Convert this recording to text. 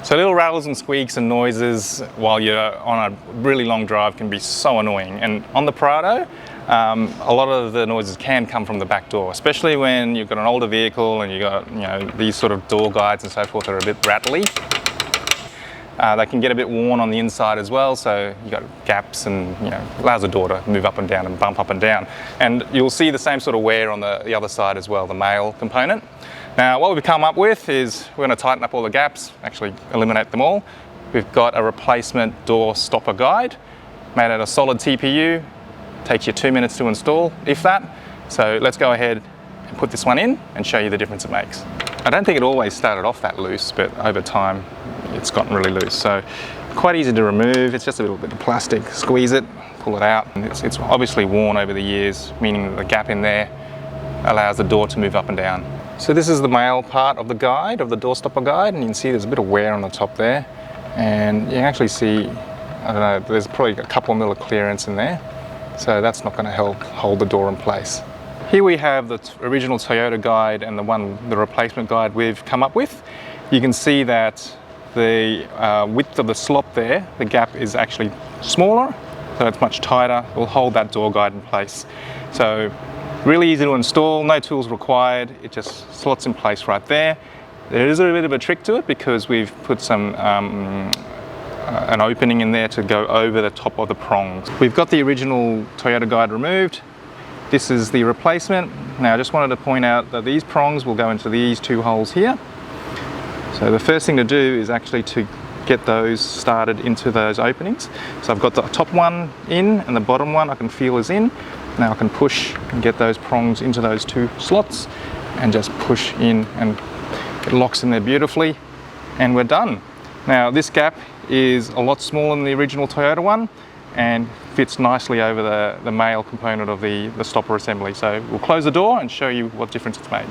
So little rattles and squeaks and noises while you're on a really long drive can be so annoying. And on the Prado, a lot of the noises can come from the back door, especially when you've got an older vehicle and you've got these sort of door guides and so forth that are a bit rattly. They can get a bit worn on the inside as well, so you've got gaps and allows the door to move up and down and bump up and down. And you'll see the same sort of wear on the other side as well, the male component. Now what we've come up with is we're going to tighten up all the gaps, actually eliminate them all. We've got a replacement door stopper guide made out of solid TPU. Takes you 2 minutes to install, if that. So let's go ahead and put this one in and show you the difference it makes. I don't think it always started off that loose, but over time it's gotten really loose. So quite easy to remove. It's just a little bit of plastic. Squeeze it, pull it out. And it's obviously worn over the years, meaning that the gap in there allows the door to move up and down. So this is the male part of the guide, of the door stopper guide, and you can see there's a bit of wear on the top there. And you can actually see, I don't know, there's probably a couple of mil of clearance in there. So that's not going to help hold the door in place. Here we have the original Toyota guide and the replacement guide we've come up with. You can see that the width of the slot there, the gap is actually smaller, so it's much tighter. Will hold that door guide in place. So really easy to install, no tools required. It just slots in place right there. There is a bit of a trick to it because we've put some an opening in there to go over the top of the prongs. We've got the original Toyota guide removed. This is the replacement. Now I just wanted to point out that these prongs will go into these two holes here. So the first thing to do is actually to get those started into those openings. So I've got the top one in and the bottom one I can feel is in. Now I can push and get those prongs into those two slots and just push in and it locks in there beautifully and we're done. Now this gap is a lot smaller than the original Toyota one and fits nicely over the male component of the stopper assembly. So we'll close the door and show you what difference it's made.